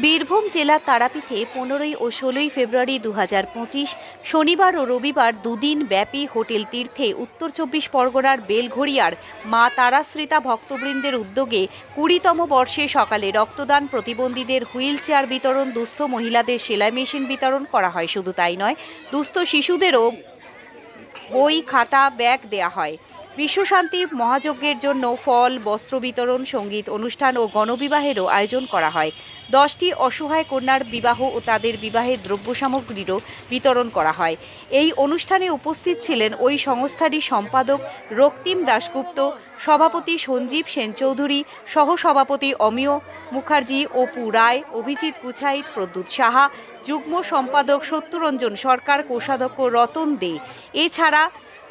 বীরভূম জেলার তারাপীঠে 15 ও 16 ফেব্রুয়ারি 2025 শনিবার ও রবিবার দুদিন ব্যাপী হোটেল তীর্থে উত্তর 24 পরগনার বেলঘড়িয়ার মা তারাশ্রিতা ভক্তবৃন্দের উদ্যোগে 20তম বর্ষে সকালে রক্তদান, প্রতিবন্ধীদের হুইল চেয়ার বিতরণ, দুস্থ মহিলাদের সেলাই মেশিন বিতরণ করা হয়। শুধু তাই নয়, দুস্থ শিশুদেরও বই, খাতা, ব্যাগ দেয়া হয়। বিশ্বশান্তি মহাযজ্ঞের জন্য ফল, বস্ত্র বিতরণ, সঙ্গীত অনুষ্ঠান ও গণবিবাহেরও আয়োজন করা হয়। 10টি অসহায় কন্যার বিবাহ ও তাদের বিবাহের দ্রব্য সামগ্রীরও বিতরণ করা হয়। এই অনুষ্ঠানে উপস্থিত ছিলেন ওই সংস্থারই সম্পাদক রক্তিম দাশগুপ্ত, সভাপতি সঞ্জীব সেন চৌধুরী, সহসভাপতি অমিয় মুখার্জি, অপু রায়, অভিজিৎ গুছাইত, প্রদ্যুৎ সাহা, যুগ্ম সম্পাদক সত্যরঞ্জন সরকার, কোষাধ্যক্ষ রতন দে। এছাড়া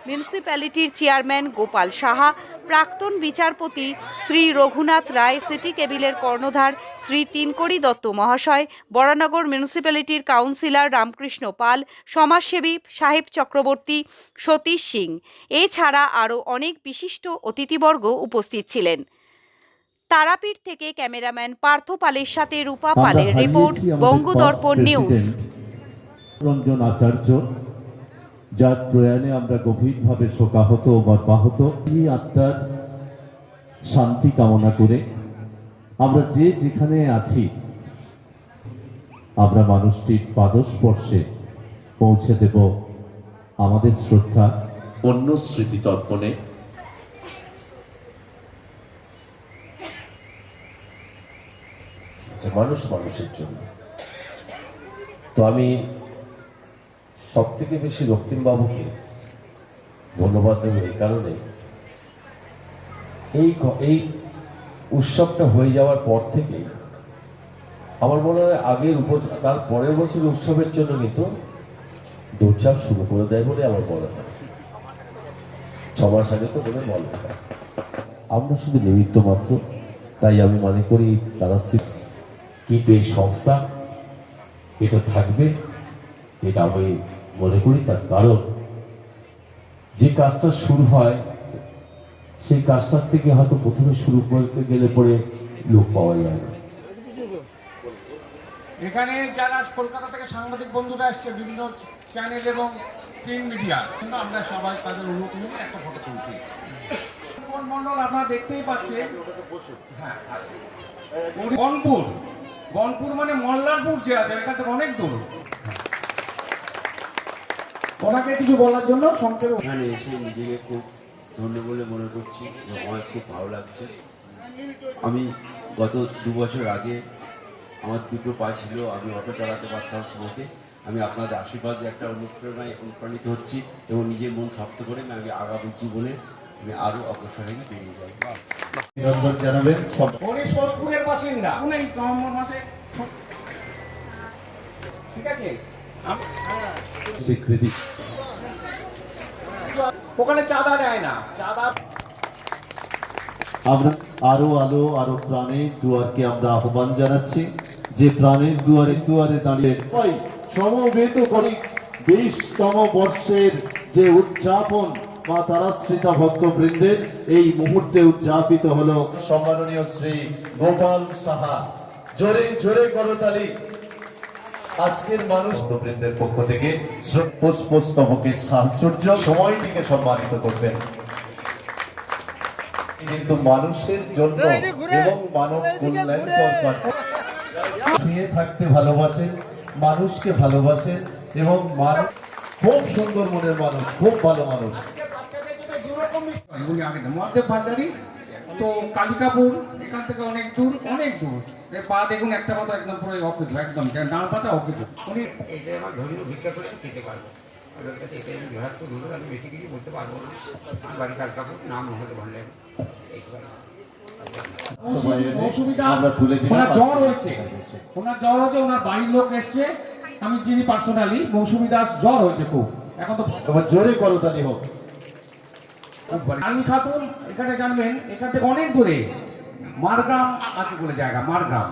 মিউনিসিপ্যালিটির চেয়ারম্যান গোপাল সাহা, প্রাক্তন বিচারপতি শ্রী রঘুনাথ রায়, সিটি কেবিলের কর্ণধার শ্রী তিনকড়ি দত্ত মহাশয়, বরানগর মিউনিসিপ্যালিটির কাউন্সিলর রামকৃষ্ণ পাল, সমাজসেবী সাহেব চক্রবর্তী, সতীশ সিং, এছাড়া আরও অনেক বিশিষ্ট অতিথিবর্গ উপস্থিত ছিলেন। তারাপীঠ থেকে ক্যামেরাম্যান পার্থ পালের সাথে রূপা পালের রিপোর্ট, বঙ্গদর্পণ নিউজ। রঞ্জন আচার্য, যার প্রয়াণে আমরা গভীরভাবে শোকাহত ও মর্মাহত। এই আত্মার শান্তি কামনা করে আমরা যে যেখানে আছি, আমরা মানুষটির পাদস্পর্শে পৌঁছে দেব আমাদের শ্রদ্ধা। অন্য স্মৃতি তর্পণে মানুষ মানুষের জন্য। তো আমি সব থেকে বেশি রক্তিমবাবুকে ধন্যবাদ দেব এই কারণে, এই উৎসবটা হয়ে যাওয়ার পর থেকেই আমার মনে হয় আগের তার পরের বছর উৎসবের জন্য কিন্তু দৌড়ঝাঁপ শুরু করে দেয় বলে আমার মনে হয়। 6 মাস আগে তো বলে বলে আমরা শুধু নিমিত্ত মাত্র। তাই আমি মনে করি তারা কিন্তু এই সংস্থা এটা থাকবে, এটা আমি মনে করি। তার কারণ যে কাজটা শুরু হয় সেই কাজটার থেকে হয়তো প্রথমে শুরু করতে গেলে পরে লোক পাওয়া যায় না। এখানে যারা কলকাতা থেকে সাংবাদিক বন্ধুরা আসছে, বিভিন্ন চ্যানেল এবং প্রিন্ট মিডিয়া, কিন্তু আমরা সবাই তাদের অনুমতি নিয়ে একটা ফটো তুলছি। মন্ডল আপনারা দেখতেই পাচ্ছেন। হ্যাঁ, গনপুর মানে মল্লারপুর যে আছে, এখান থেকে অনেক দূর। ওনাকে কিছু বলার জন্য সংক্ষেপে এখানে এসে নিজেকে খুব ধন্য বলে মনে করছি, আমার খুব ভালো লাগছে। আমি গত 2 বছর আগে আমার 2টো পা ছিল, আমি অটো চালাতে পারতাম সমস্ত। আমি আপনাদের আশীর্বাদে একটা অনুপ্রাণিত হচ্ছি এবং নিজের মন শক্ত করে আমি আগামী জীবনে আমি আরও অগ্রসর হয়ে বেরিয়ে যাব। অভিনন্দন জানাবেন। উনি সোদপুরের বাসিন্দা, উনি নভেম্বর মাসে, ঠিক আছে, স্বীকৃতি। ওখানে চাঁদা দেয় না, চাঁদা। আমরা আরো আলো, আরো প্রাণের দুয়ারকে আমরা আহ্বান জানাচ্ছি, যে প্রাণের দুয়ারে দুয়ারে দাঁড়িয়ে সমবেত করি 20তম বর্ষের যে উদযাপন মা তারাশ্রিতা ভক্তবৃন্দের এই মুহূর্তে উদযাপিত হলো। সম্মাননীয় শ্রী গোপাল সাহা, জোরে জোরে করতালি। আজকের মানুষ বৃন্দের পক্ষ থেকে পুষ্পস্তবকের সাহচর্য সময়টিকে সম্মানিত করবেন। কিন্তু মানুষের জন্য এবং মানব কল্যাণ ছুঁয়ে থাকতে ভালোবাসেন, মানুষকে ভালোবাসেন এবং মানুষ খুব সুন্দর মনের মানুষ, খুব ভালো মানুষ। মহাদেব ভান্ডারী তো কালিকাপুর, এখান থেকে অনেক দূর, অনেক দূর। পা দেখুন, একটা পাতা একদম পুরো অকেজো, একদম ডান পাতা অকেজো। উনি এটা আমার ধর্মীয় ভিক্ষা করে খেতে পারবো। ওদের কাছে এটাই আমি বিহার করে ধরুন, আমি বেশি কিছু বলতে পারবো না। আমার বাড়ি কালকাপুর, নাম মহাদেব ভান্ডারী। মৌসুমী দাস, ওনার জ্বর হয়েছে, ওনার বাড়ির লোক এসছে, আমি চিনি পার্সোনালি। মৌসুমী দাস জ্বর হয়েছে খুব, এখন তো তোমার জোরে করতালি হোক। আলী খাতুন, এখানে জানবেন এখান থেকে অনেক দূরে মারগ্রাম আছে বলে জায়গা, মারগ্রাম।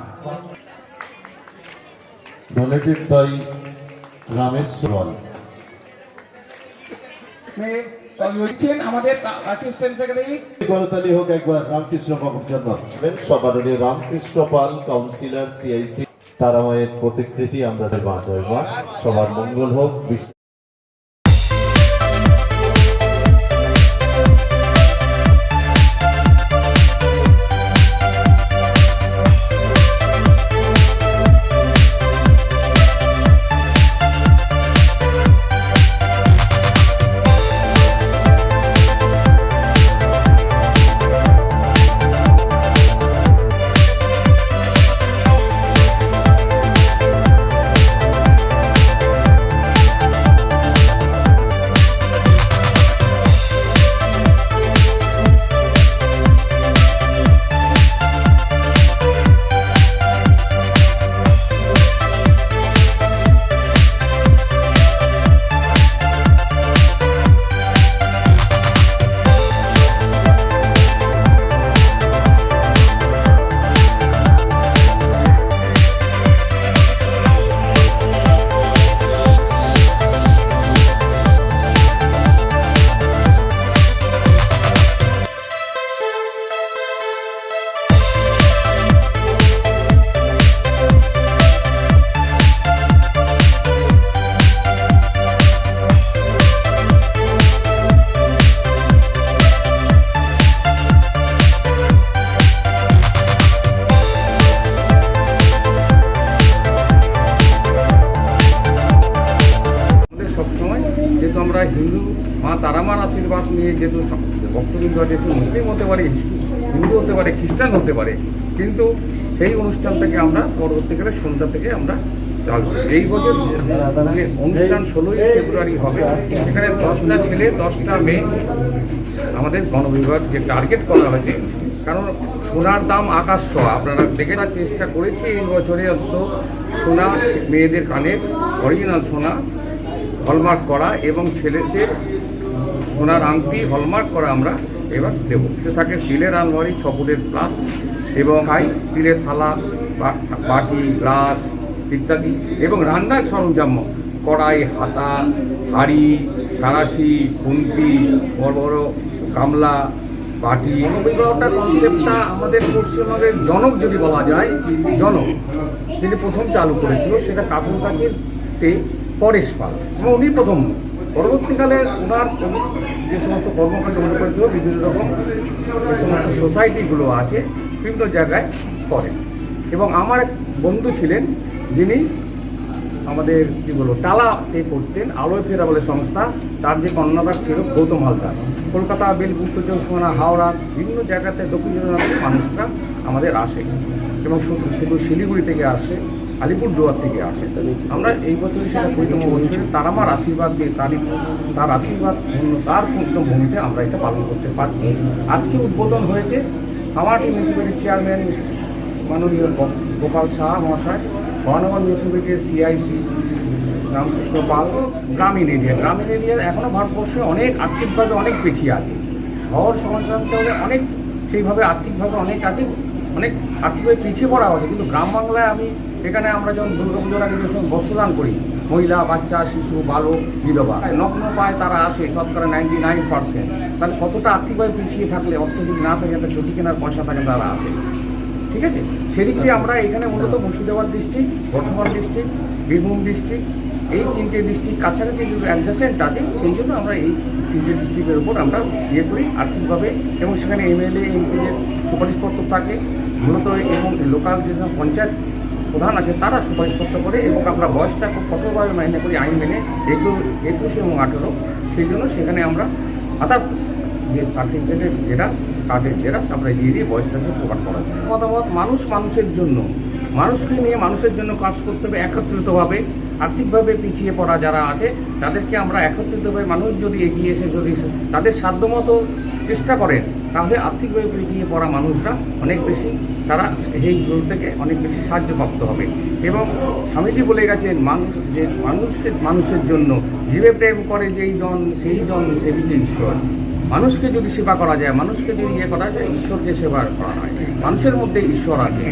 Donated by Rameshwar. আমাদের অ্যাসিস্ট্যান্ট সেক্রেটারি। করতালি হোক একবার রামকৃষ্ণ বাবুর জন্য। সম্মাননীয় রামকৃষ্ণ পাল, কাউন্সিলর, CIC। তারামায়ের প্রতিকৃতি আমরা জয় মা, সবার মঙ্গল হোক। যেহেতু আমরা হিন্দু মা তারামার আশীর্বাদ নিয়ে যেহেতু ভক্তবৃন্দ আছে, সে মুসলিম হতে পারে, হিন্দু হতে পারে, খ্রিস্টান হতে পারে, কিন্তু সেই অনুষ্ঠানটাকে আমরা পরবর্তীকালে সন্ধ্যা থেকে আমরা চালু করি। এই বছর যে অনুষ্ঠান 16ই ফেব্রুয়ারি হবে, সেখানে 10টা ছেলে 10টা মেয়ে আমাদের বনবিভাগ যে টার্গেট করা হয়েছে, কারণ সোনার দাম আকাশ ছোঁয়া। আপনারা দেখে না, চেষ্টা করেছি এই বছরে অন্তত সোনা মেয়েদের কানের অরিজিনাল সোনা হলমার্ক করা এবং ছেলেদের সোনার আংটি হলমার্ক করা আমরা এবার দেবো। থাকে স্টিলের আলমারি 6 ফুটের প্লাস এবং স্টিলের থালা, বাটি, গ্লাস ইত্যাদি, এবং রান্নার সরঞ্জাম কড়াই, হাতা, হাঁড়ি, সারাশি, খুন্তি, বড় বড় গামলা, বাটি। বনবিভাগটা কনসেপ্টটা আমাদের পশ্চিমবঙ্গের জনক যদি বলা যায়, জনক যিনি প্রথম চালু করেছিল, সেটা কাকুর কাছে পরেশ পাল, এবং উনি প্রথম। পরবর্তীকালে ওনার যে সমস্ত কর্মকাণ্ড অনুপ্রাণিত বিভিন্ন রকম যে সমস্ত সোসাইটিগুলো আছে বিভিন্ন জায়গায় করেন। এবং আমার এক বন্ধু ছিলেন যিনি আমাদের কী বলবো টালাতে করতেন, আলোয় ফেরা বলে সংস্থা, তার যে কর্ণধার ছিল গৌতম হালদার। কলকাতা, বেলপুর, চৌষমানা, হাওড়া বিভিন্ন জায়গাতে দক্ষিণ জেলার মানুষরা আমাদের আসে, এবং শুধু শিলিগুড়ি থেকে আসে, আলিপুরদুয়ার থেকে আসে। আমরা এই বছরই সেটা 20তম বছরে তারামার আশীর্বাদ দিয়ে তার আশীর্বাদ তার পূর্ণভূমিতে আমরা এটা পালন করতে পারছি। আজকে উদ্বোধন হয়েছে কামারহাটি মিউনিসিপ্যালিটির চেয়ারম্যান মাননীয় গোপাল শাহ মহাশয়, মহানগর মিউনিসিপ্যালিটির সিআইসি রামকৃষ্ণ পাল। গ্রামীণ এরিয়া এখনও ভারতবর্ষে অনেক আর্থিকভাবে অনেক পিছিয়ে আছে। শহর শহরাঞ্চলে অনেক সেইভাবে আর্থিকভাবে অনেক আছে, অনেক আর্থিকভাবে পিছিয়ে পড়া আছে, কিন্তু গ্রাম বাংলায় এখানে আমরা যখন দুর্গাপুজোর আগে যে সময় বস্ত্রদান করি, মহিলা, বাচ্চা, শিশু, বালক, বিধবা নগ্ন পায় তারা আসে, শতকরা 99%। তাহলে কতটা আর্থিকভাবে পিছিয়ে থাকলে, অর্থ যদি না থাকে, একটা চটি কেনার পয়সা থাকে, তারা আসে। ঠিক আছে, সেদিক দিয়ে আমরা এখানে মূলত Murshidabad district, Bardhaman district, Birbhum district, এই 3টে ডিস্ট্রিক্ট কাছাকাছি যেগুলো অ্যাডজাসেন্ট আছে, সেই জন্য আমরা এই 3টে ডিস্ট্রিক্টের উপর আমরা করি আর্থিকভাবে। এবং সেখানে এমএলএ এমপিদের সুপারিশপত্র থাকে মূলত, এবং লোকাল যেসব পঞ্চায়েত প্রধান আছে তারা সুপারিশপত্র করে, এবং আমরা বয়সটা খুব কঠোরভাবে মাইনে করি, আইন মেনে 21 এবং 18। সেই জন্য সেখানে আমরা আদার্স যে সার্টিফিকেটের জেরাক্স, কার্ডের জেরাক্স আমরা দিয়ে বয়সটাকে প্রকাশ করা যায়। মতামত মানুষের জন্য, মানুষকে নিয়ে মানুষের জন্য কাজ করতে হবে একত্রিতভাবে। আর্থিকভাবে পিছিয়ে পড়া যারা আছে তাদেরকে আমরা একত্রিতভাবে, মানুষ যদি এগিয়ে এসে যদি তাদের সাধ্যমতো চেষ্টা করেন, তাহলে আর্থিকভাবে পিছিয়ে পড়া মানুষরা অনেক বেশি, তারা এইগুলো থেকে অনেক বেশি সাহায্যপ্রাপ্ত হবে। এবং স্বামীজি বলে গেছেন, মানুষের জন্য জীবে প্রেম করে যেই জন, সেই জন সেবিছে ঈশ্বর। মানুষকে যদি সেবা করা যায়, মানুষকে যদি করা যায়, ঈশ্বরকে সেবা করা হয়। মানুষের মধ্যে ঈশ্বর আছে।